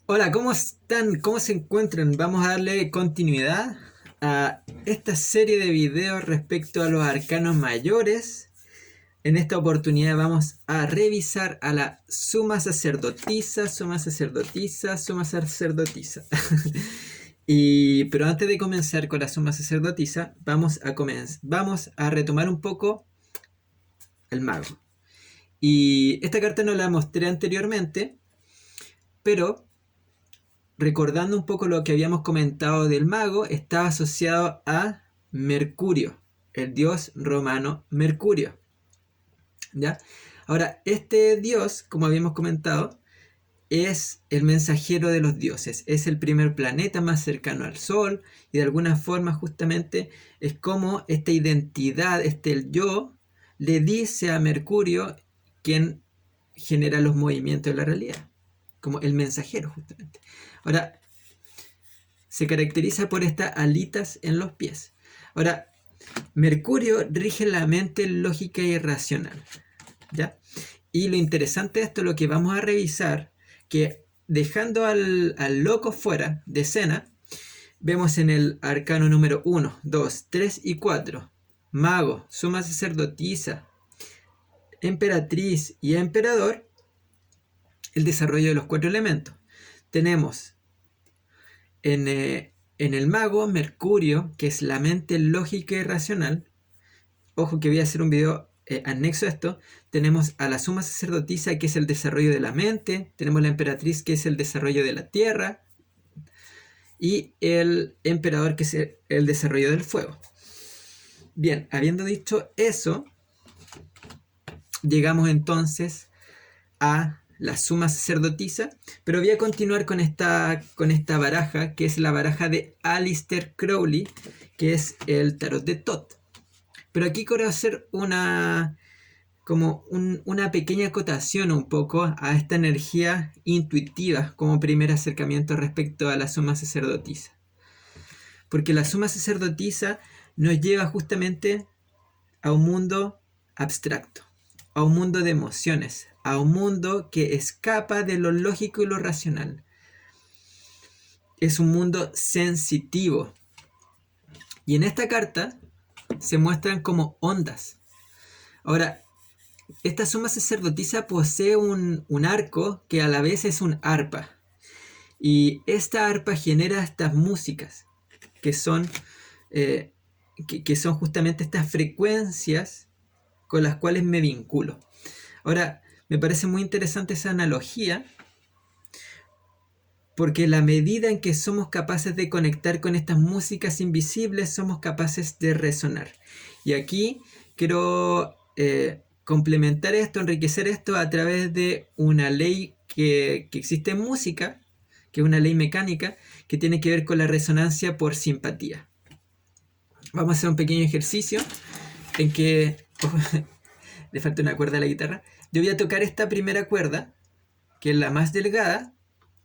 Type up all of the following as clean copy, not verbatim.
Hola, ¿cómo están? ¿Cómo se encuentran? Vamos a darle continuidad a esta serie de videos respecto a los arcanos mayores. En esta oportunidad vamos a revisar a la suma sacerdotisa, suma sacerdotisa, suma sacerdotisa. Pero antes de comenzar con la suma sacerdotisa, vamos a retomar un poco el mago. Y esta carta no la mostré anteriormente, pero recordando un poco lo que habíamos comentado del mago, está asociado a Mercurio, el dios romano Mercurio. ¿Ya? Ahora, este dios, como habíamos comentado, es el mensajero de los dioses, es el primer planeta más cercano al Sol y de alguna forma justamente es como esta identidad, el yo, le dice a Mercurio quien genera los movimientos de la realidad, como el mensajero justamente. Ahora, se caracteriza por estas alitas en los pies. Ahora, Mercurio rige la mente lógica y racional, ¿ya? Y lo interesante de esto, lo que vamos a revisar, que dejando al loco fuera de escena, vemos en el arcano número 1, 2, 3 y 4, mago, suma sacerdotisa, emperatriz y emperador, el desarrollo de los cuatro elementos. Tenemos en el mago, Mercurio, que es la mente lógica y racional. Ojo que voy a hacer un video anexo a esto. Tenemos a la suma sacerdotisa, que es el desarrollo de la mente. Tenemos la emperatriz, que es el desarrollo de la tierra. Y el emperador, que es el desarrollo del fuego. Bien, habiendo dicho eso, llegamos entonces a la suma sacerdotisa, pero voy a continuar con esta baraja, que es la baraja de Aleister Crowley, que es el tarot de Thoth. Pero aquí quiero hacer una pequeña acotación un poco a esta energía intuitiva como primer acercamiento respecto a la suma sacerdotisa. Porque la suma sacerdotisa nos lleva justamente a un mundo abstracto, a un mundo de emociones, a un mundo que escapa de lo lógico y lo racional. Es un mundo sensitivo. Y en esta carta se muestran como ondas. Ahora, esta suma sacerdotisa posee un arco que a la vez es un arpa. Y esta arpa genera estas músicas que son, eh, que son justamente estas frecuencias con las cuales me vinculo. Ahora, me parece muy interesante esa analogía, porque la medida en que somos capaces de conectar con estas músicas invisibles, somos capaces de resonar. Y aquí quiero complementar esto, enriquecer esto a través de una ley que existe en música, que es una ley mecánica, que tiene que ver con la resonancia por simpatía. Vamos a hacer un pequeño ejercicio en que le falta una cuerda a la guitarra. Yo voy a tocar esta primera cuerda, que es la más delgada,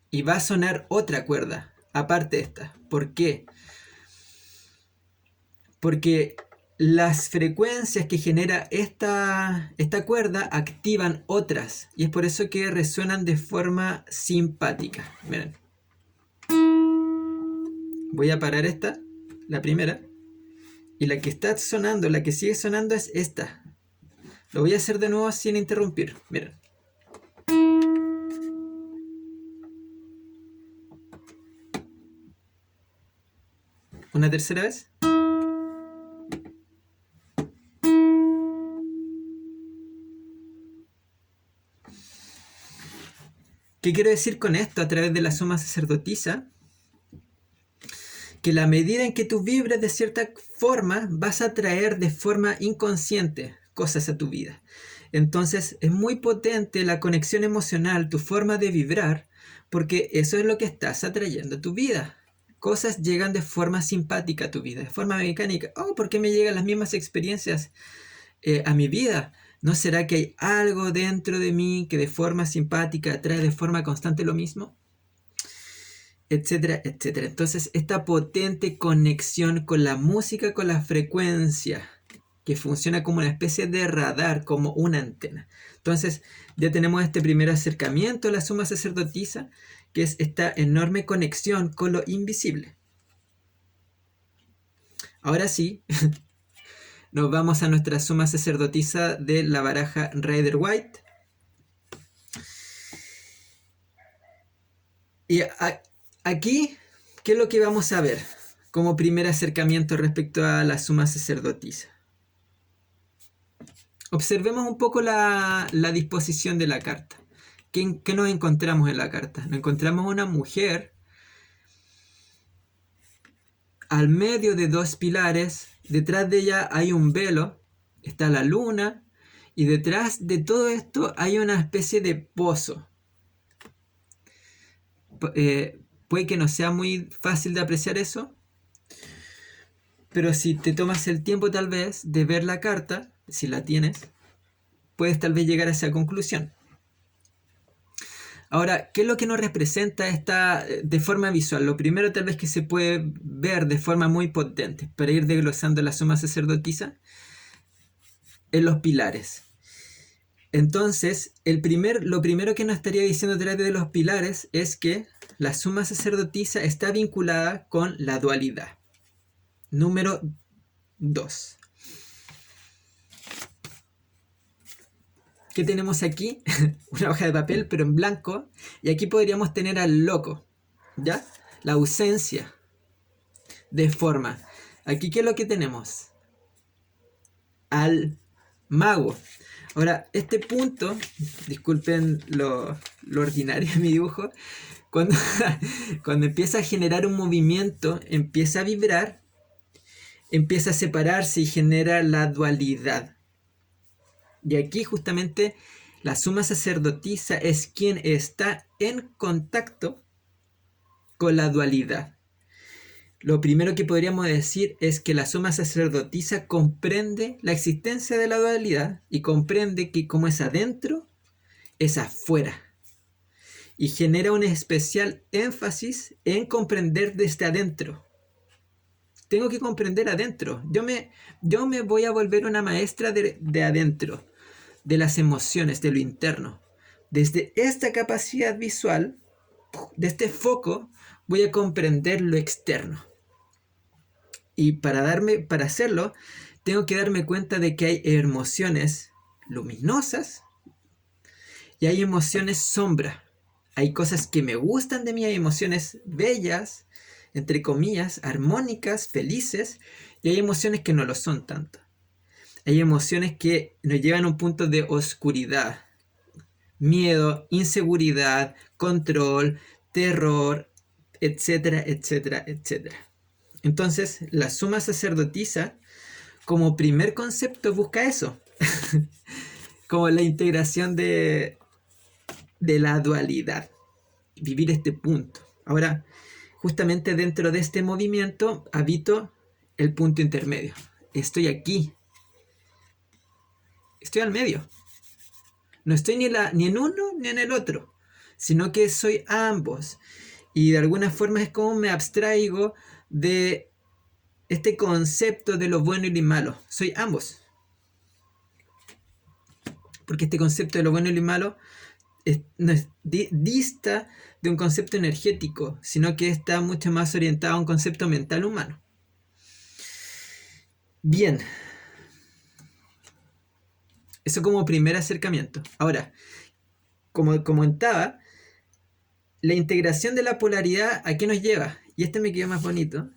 y va a sonar otra cuerda, aparte de esta. ¿Por qué? Porque las frecuencias que genera esta cuerda activan otras, y es por eso que resuenan de forma simpática. Miren. Voy a parar esta, la primera, y la que está sonando, la que sigue sonando es esta. Lo voy a hacer de nuevo sin interrumpir. Miren. Una tercera vez. ¿Qué quiero decir con esto a través de la suma sacerdotisa? Que la medida en que tú vibres de cierta forma, vas a traer de forma inconsciente cosas a tu vida. Entonces es muy potente la conexión emocional, tu forma de vibrar, porque eso es lo que estás atrayendo a tu vida. Cosas llegan de forma simpática a tu vida, de forma mecánica. Oh, ¿por qué me llegan las mismas experiencias a mi vida? ¿No será que hay algo dentro de mí que de forma simpática atrae de forma constante lo mismo? Etcétera, etcétera. Entonces, esta potente conexión con la música, con la frecuencia que funciona como una especie de radar, como una antena. Entonces, ya tenemos este primer acercamiento a la suma sacerdotisa, que es esta enorme conexión con lo invisible. Ahora sí, nos vamos a nuestra suma sacerdotisa de la baraja Rider-Waite. Y aquí, ¿qué es lo que vamos a ver como primer acercamiento respecto a la suma sacerdotisa? Observemos un poco la disposición de la carta. ¿Qué nos encontramos en la carta? Nos encontramos una mujer al medio de dos pilares. Detrás de ella hay un velo, está la luna, y detrás de todo esto hay una especie de pozo. Puede que no sea muy fácil de apreciar eso, pero si te tomas el tiempo tal vez de ver la carta, si la tienes, puedes tal vez llegar a esa conclusión. Ahora, ¿qué es lo que nos representa esta de forma visual? Lo primero tal vez que se puede ver de forma muy potente, para ir desglosando la suma sacerdotisa, en los pilares. Entonces, lo primero que nos estaría diciendo a través de los pilares es que la suma sacerdotisa está vinculada con la dualidad. Número 2. ¿Qué tenemos aquí? Una hoja de papel, pero en blanco. Y aquí podríamos tener al loco, ¿ya? La ausencia de forma. Aquí, ¿qué es lo que tenemos? Al mago. Ahora, este punto, disculpen lo ordinario de mi dibujo, cuando, cuando empieza a generar un movimiento, empieza a vibrar, empieza a separarse y genera la dualidad. Y aquí justamente la suma sacerdotisa es quien está en contacto con la dualidad. Lo primero que podríamos decir es que la suma sacerdotisa comprende la existencia de la dualidad y comprende que como es adentro, es afuera. Y genera un especial énfasis en comprender desde adentro. Tengo que comprender adentro. Yo me voy a volver una maestra de adentro, de las emociones, de lo interno. Desde esta capacidad visual, de este foco, voy a comprender lo externo. Y para hacerlo, tengo que darme cuenta de que hay emociones luminosas y hay emociones sombra. Hay cosas que me gustan de mí, hay emociones bellas, entre comillas, armónicas, felices, y hay emociones que no lo son tanto. Hay emociones que nos llevan a un punto de oscuridad, miedo, inseguridad, control, terror, etcétera, etcétera, etcétera. Entonces, la suma sacerdotisa, como primer concepto, busca eso, como la integración de la dualidad, vivir este punto. Ahora, justamente dentro de este movimiento habito el punto intermedio. Estoy aquí. Estoy al medio. No estoy ni en uno ni en el otro, sino que soy ambos. Y de alguna forma es como me abstraigo de este concepto de lo bueno y lo malo. Soy ambos. Porque este concepto de lo bueno y lo malo no dista de un concepto energético, sino que está mucho más orientado a un concepto mental humano. Bien. Eso como primer acercamiento. Ahora, como comentaba, la integración de la polaridad, ¿a qué nos lleva? Y este me quedó más bonito.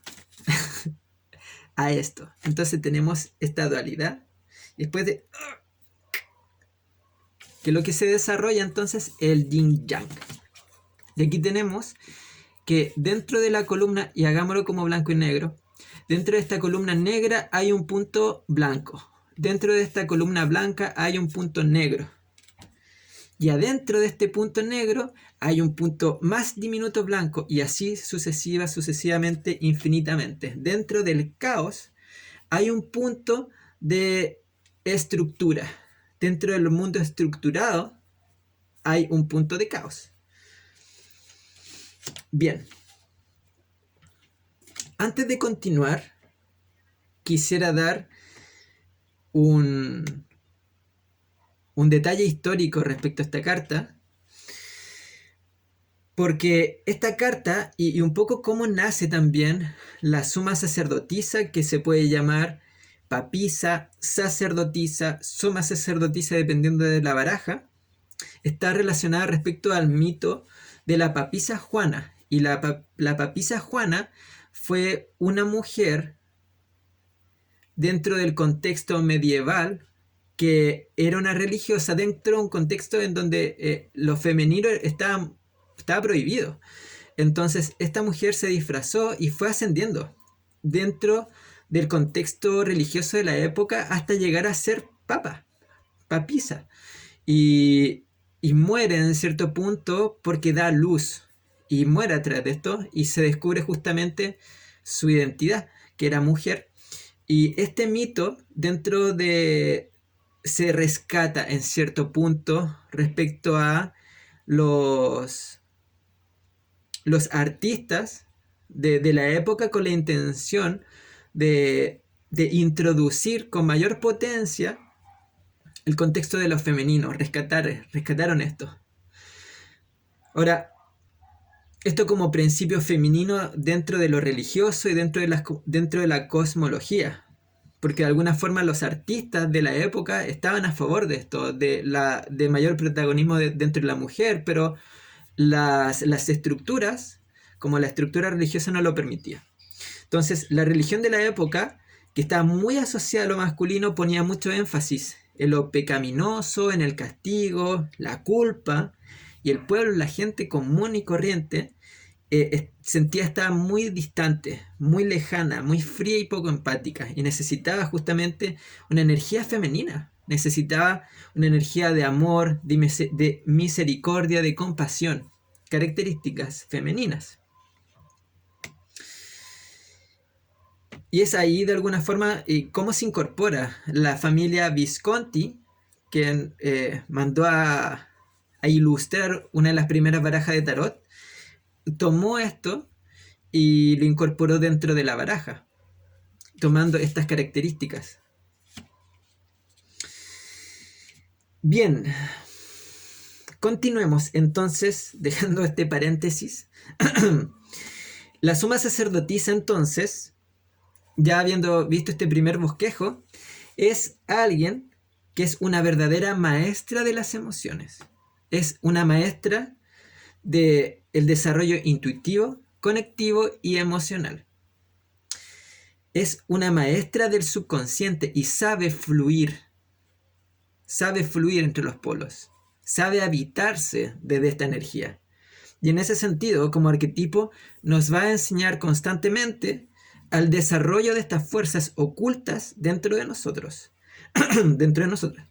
A esto. Entonces tenemos esta dualidad. Y después de... que lo que se desarrolla entonces el yin yang. Y aquí tenemos que dentro de la columna, y hagámoslo como blanco y negro, dentro de esta columna negra hay un punto blanco. Dentro de esta columna blanca hay un punto negro. Y adentro de este punto negro hay un punto más diminuto blanco y así sucesivamente, infinitamente. Dentro del caos hay un punto de estructura. Dentro del mundo estructurado hay un punto de caos. Bien. Antes de continuar, quisiera dar un, un detalle histórico respecto a esta carta, porque esta carta, y un poco cómo nace también la suma sacerdotisa, que se puede llamar papisa, sacerdotisa, suma sacerdotisa, dependiendo de la baraja, está relacionada respecto al mito de la papisa Juana. Y la papisa Juana fue una mujer dentro del contexto medieval que era una religiosa dentro de un contexto en donde lo femenino estaba prohibido. Entonces esta mujer se disfrazó y fue ascendiendo dentro del contexto religioso de la época hasta llegar a ser papisa. Y, y muere en cierto punto porque da luz. Y muere a través de esto y se descubre justamente su identidad, que era mujer. Y este mito se rescata en cierto punto respecto a los, los artistas de la época con la intención de introducir con mayor potencia el contexto de lo femenino. Rescataron esto. Ahora, esto como principio femenino dentro de lo religioso y dentro de la cosmología. Porque de alguna forma los artistas de la época estaban a favor de esto, de mayor protagonismo dentro de la mujer, pero las estructuras, como la estructura religiosa, no lo permitía. Entonces, la religión de la época, que estaba muy asociada a lo masculino, ponía mucho énfasis en lo pecaminoso, en el castigo, la culpa, y el pueblo, la gente común y corriente, sentía estar muy distante, muy lejana, muy fría y poco empática, y necesitaba justamente una energía femenina, necesitaba una energía de amor, de misericordia, de compasión, características femeninas. Y es ahí de alguna forma cómo se incorpora la familia Visconti, que mandó a ilustrar una de las primeras barajas de tarot, tomó esto y lo incorporó dentro de la baraja, tomando estas características. Bien, continuemos entonces, dejando este paréntesis. La suma sacerdotisa entonces, ya habiendo visto este primer bosquejo, es alguien que es una verdadera maestra de las emociones. Es una maestra del desarrollo intuitivo, conectivo y emocional. Es una maestra del subconsciente y sabe fluir entre los polos, sabe habitarse desde esta energía. Y en ese sentido, como arquetipo, nos va a enseñar constantemente al desarrollo de estas fuerzas ocultas dentro de nosotros. Dentro de nosotros.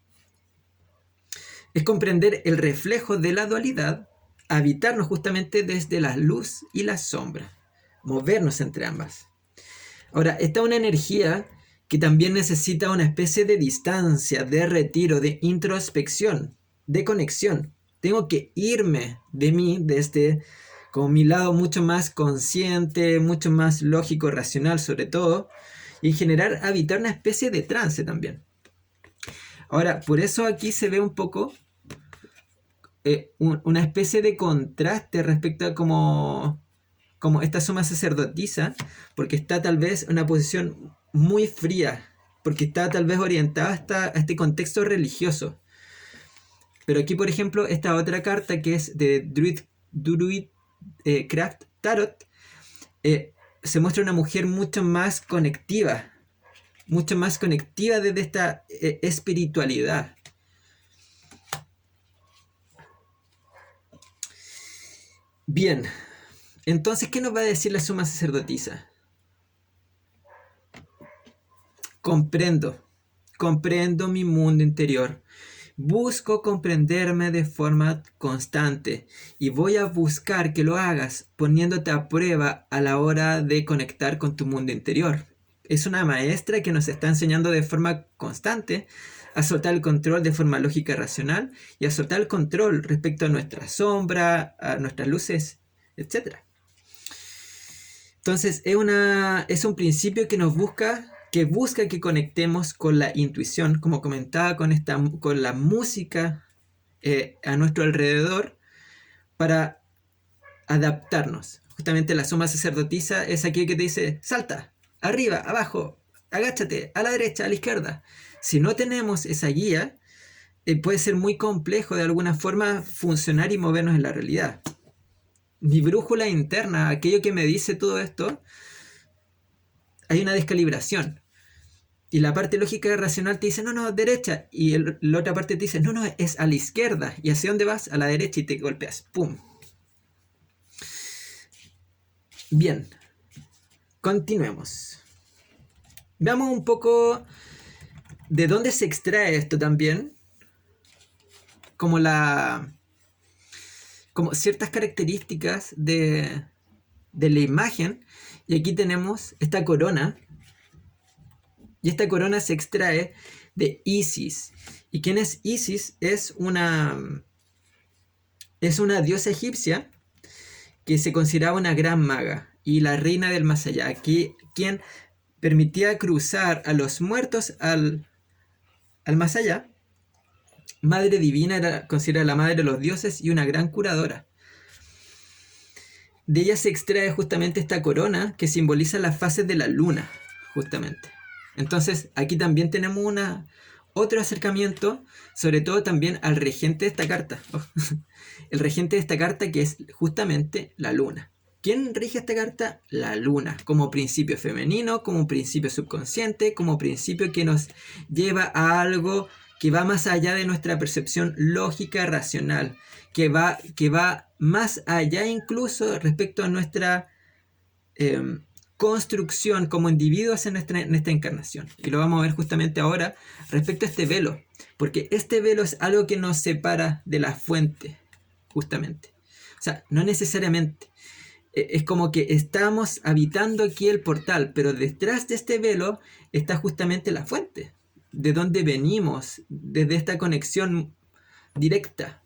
Es comprender el reflejo de la dualidad, habitarnos justamente desde la luz y la sombra, movernos entre ambas. Ahora, esta es una energía que también necesita una especie de distancia, de retiro, de introspección, de conexión. Tengo que irme de mí, desde como mi lado mucho más consciente, mucho más lógico, racional sobre todo, y en general habitar una especie de trance también. Ahora, por eso aquí se ve un poco una especie de contraste respecto a como esta suma sacerdotisa, porque está tal vez en una posición muy fría, porque está tal vez orientada a este contexto religioso. Pero aquí, por ejemplo, esta otra carta que es de Druidcraft Tarot, se muestra una mujer mucho más conectiva desde esta espiritualidad. Bien, entonces, ¿qué nos va a decir la suma sacerdotisa? Comprendo mi mundo interior. Busco comprenderme de forma constante y voy a buscar que lo hagas poniéndote a prueba a la hora de conectar con tu mundo interior. Es una maestra que nos está enseñando de forma constante a soltar el control de forma lógica y racional y a soltar el control respecto a nuestra sombra, a nuestras luces, etc. Entonces es un principio que nos busca que busca que conectemos con la intuición, como comentaba, con la música a nuestro alrededor para adaptarnos. Justamente la suma sacerdotisa es aquel que te dice, salta, arriba, abajo, agáchate, a la derecha, a la izquierda. Si no tenemos esa guía, puede ser muy complejo de alguna forma funcionar y movernos en la realidad. Mi brújula interna, aquello que me dice todo esto, hay una descalibración. Y la parte lógica y racional te dice, no, no, derecha. Y la otra parte te dice, no, no, es a la izquierda. ¿Y hacia dónde vas? A la derecha y te golpeas. ¡Pum! Bien, continuemos. Veamos un poco de dónde se extrae esto también. Como ciertas características de la imagen. Y aquí tenemos esta corona. Y esta corona se extrae de Isis. ¿Y quién es Isis? Es una diosa egipcia que se consideraba una gran maga y la reina del más allá, quien permitía cruzar a los muertos al más allá. Madre divina, era considerada la madre de los dioses y una gran curadora. De ella se extrae justamente esta corona que simboliza las fases de la luna, justamente. Entonces aquí también tenemos otro acercamiento, sobre todo también al regente de esta carta. El regente de esta carta, que es justamente la luna. ¿Quién rige esta carta? La luna, como principio femenino, como principio subconsciente, como principio que nos lleva a algo que va más allá de nuestra percepción lógica racional, que va más allá incluso respecto a nuestra construcción como individuos en esta encarnación. Y lo vamos a ver justamente ahora respecto a este velo, porque este velo es algo que nos separa de la fuente, justamente. O sea, no necesariamente. Es como que estamos habitando aquí el portal, pero detrás de este velo está justamente la fuente, de donde venimos, desde esta conexión directa.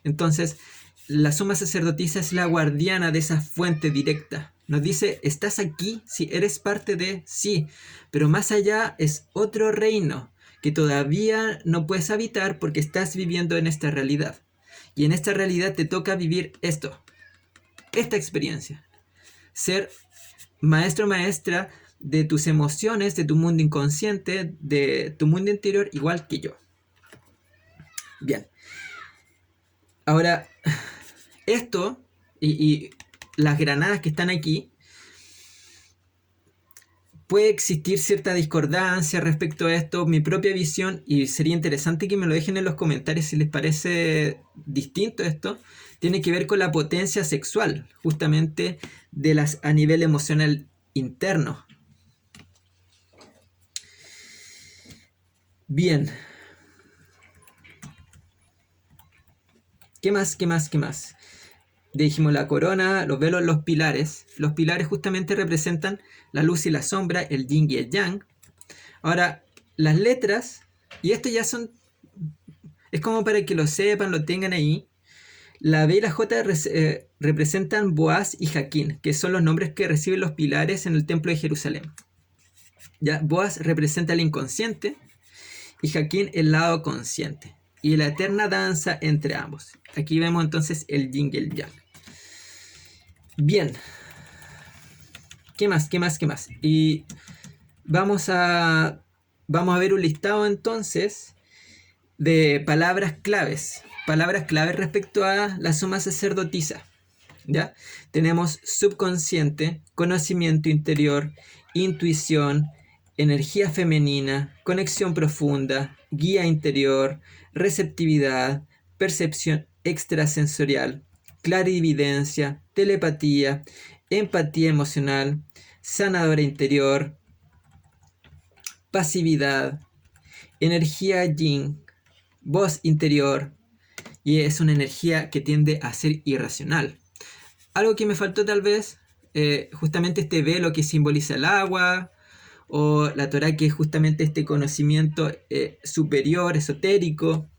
Entonces, la suma sacerdotisa es la guardiana de esa fuente directa. Nos dice, estás aquí, si eres parte de, sí, pero más allá es otro reino que todavía no puedes habitar porque estás viviendo en esta realidad. Y en esta realidad te toca vivir esta experiencia. Ser maestro o maestra de tus emociones, de tu mundo inconsciente, de tu mundo interior, igual que yo. Bien. Ahora, esto y las granadas que están aquí, puede existir cierta discordancia respecto a esto, mi propia visión, y sería interesante que me lo dejen en los comentarios si les parece distinto esto. Tiene que ver con la potencia sexual, justamente a nivel emocional interno. Bien. ¿Qué más? Dijimos la corona, los velos, los pilares. Los pilares justamente representan la luz y la sombra, el yin y el yang. Ahora, las letras, y esto ya es como para que lo sepan, lo tengan ahí. La B y la J representan Boaz y Jaquín, que son los nombres que reciben los pilares en el templo de Jerusalén. Ya, Boaz representa el inconsciente y Jaquín el lado consciente. Y la eterna danza entre ambos. Aquí vemos entonces el yin y el yang. Bien. ¿Qué más? Y vamos a ver un listado entonces de palabras claves. Palabras claves respecto a la suma sacerdotisa. ¿Ya? Tenemos subconsciente, conocimiento interior, intuición, energía femenina, conexión profunda, guía interior, receptividad, percepción extrasensorial, clarividencia, telepatía, empatía emocional, sanadora interior, pasividad, energía yin, voz interior, y es una energía que tiende a ser irracional. Algo que me faltó tal vez, justamente este velo que simboliza el agua, o la Torá que es justamente este conocimiento superior, esotérico.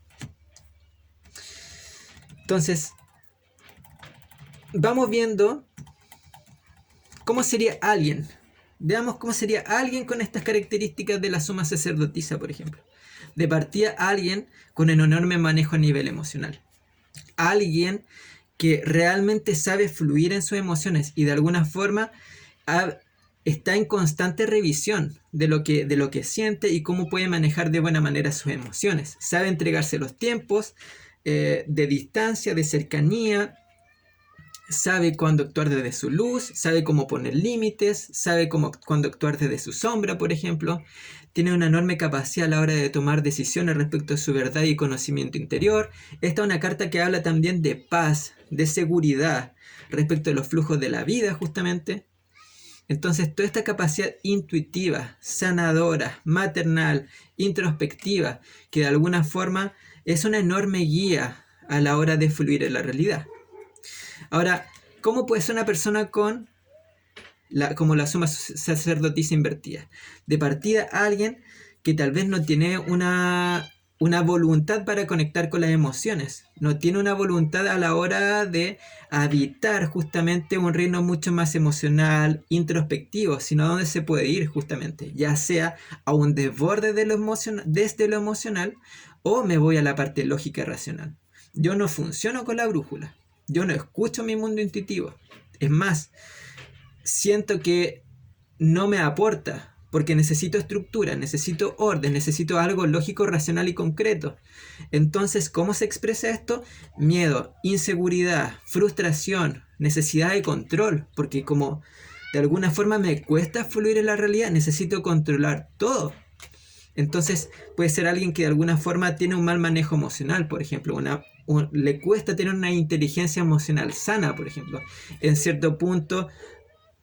Entonces, vamos viendo cómo sería alguien. Veamos cómo sería alguien con estas características de la suma sacerdotisa, por ejemplo. De partida, alguien con un enorme manejo a nivel emocional. Alguien que realmente sabe fluir en sus emociones y de alguna forma está en constante revisión de lo que siente y cómo puede manejar de buena manera sus emociones. Sabe entregarse los tiempos de distancia, de cercanía. Sabe cuándo actuar desde su luz, sabe cómo poner límites, sabe cuándo actuar desde su sombra, por ejemplo. Tiene una enorme capacidad a la hora de tomar decisiones respecto a su verdad y conocimiento interior. Esta es una carta que habla también de paz, de seguridad, respecto a los flujos de la vida, justamente. Entonces, toda esta capacidad intuitiva, sanadora, maternal, introspectiva, que de alguna forma es una enorme guía a la hora de fluir en la realidad. Ahora, ¿cómo puede ser una persona como la suma sacerdotisa invertida? De partida, alguien que tal vez no tiene una voluntad para conectar con las emociones, no tiene una voluntad a la hora de habitar justamente un reino mucho más emocional, introspectivo, sino donde se puede ir justamente, ya sea a un desborde de desde lo emocional, o me voy a la parte lógica y racional. Yo no funciono con la brújula. Yo no escucho mi mundo intuitivo. Es más, siento que no me aporta porque necesito estructura, necesito orden, necesito algo lógico, racional y concreto. Entonces, ¿cómo se expresa esto? Miedo, inseguridad, frustración, necesidad de control, porque como de alguna forma me cuesta fluir en la realidad, necesito controlar todo. Entonces puede ser alguien que de alguna forma tiene un mal manejo emocional, por ejemplo, le cuesta tener una inteligencia emocional sana, por ejemplo, en cierto punto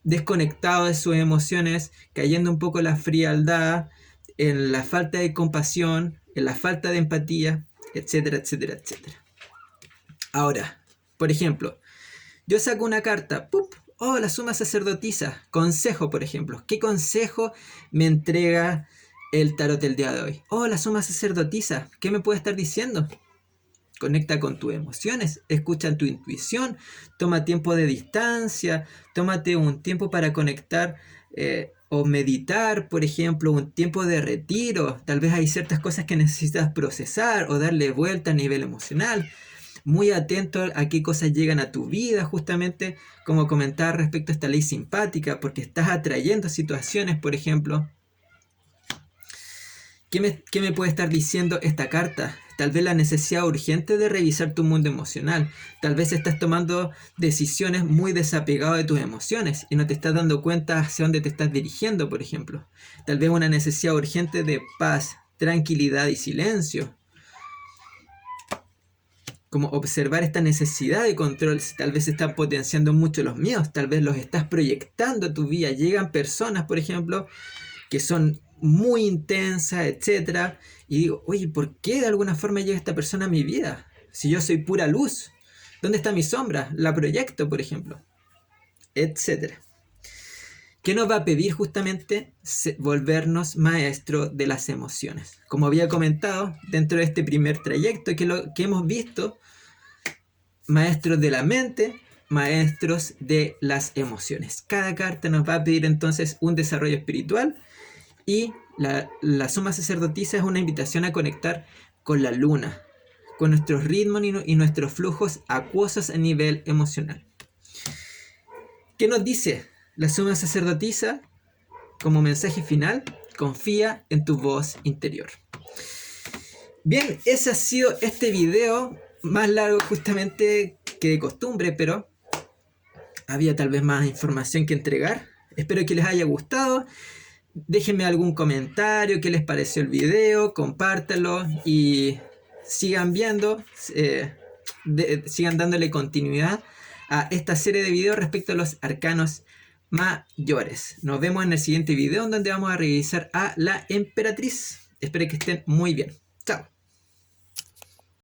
desconectado de sus emociones, cayendo un poco en la frialdad, en la falta de compasión, en la falta de empatía, etcétera, etcétera, etcétera. Ahora, por ejemplo, yo saco una carta, ¡pup! Oh, la suma sacerdotisa, consejo, por ejemplo. ¿Qué consejo me entrega el tarot del día de hoy? Oh, la suma sacerdotisa, ¿qué me puede estar diciendo? Conecta con tus emociones, escucha tu intuición, toma tiempo de distancia, tómate un tiempo para conectar o meditar, por ejemplo, un tiempo de retiro. Tal vez hay ciertas cosas que necesitas procesar o darle vuelta a nivel emocional. Muy atento a qué cosas llegan a tu vida, justamente como comentar respecto a esta ley simpática, porque estás atrayendo situaciones, por ejemplo. ¿Qué me puede estar diciendo esta carta? Tal vez la necesidad urgente de revisar tu mundo emocional. Tal vez estás tomando decisiones muy desapegado de tus emociones y no te estás dando cuenta hacia dónde te estás dirigiendo, por ejemplo. Tal vez una necesidad urgente de paz, tranquilidad y silencio. Como observar esta necesidad de control. Tal vez están potenciando mucho los miedos. Tal vez los estás proyectando a tu vida. Llegan personas, por ejemplo, que son muy intensa, etcétera, y digo, oye, ¿por qué de alguna forma llega esta persona a mi vida? Si yo soy pura luz, ¿dónde está mi sombra? La proyecto, por ejemplo, etcétera. ¿Qué nos va a pedir justamente? Volvernos maestro de las emociones. Como había comentado, dentro de este primer trayecto que hemos visto, maestros de la mente, maestros de las emociones. Cada carta nos va a pedir entonces un desarrollo espiritual. Y la suma sacerdotisa es una invitación a conectar con la luna, con nuestros ritmos y nuestros flujos acuosos a nivel emocional. ¿Qué nos dice la suma sacerdotisa como mensaje final? Confía en tu voz interior. Bien, ese ha sido este video, más largo justamente que de costumbre, pero había tal vez más información que entregar. Espero que les haya gustado. Déjenme algún comentario, qué les pareció el video, compártanlo y sigan viendo, sigan dándole continuidad a esta serie de videos respecto a los arcanos mayores. Nos vemos en el siguiente video en donde vamos a revisar a la emperatriz. Espero que estén muy bien.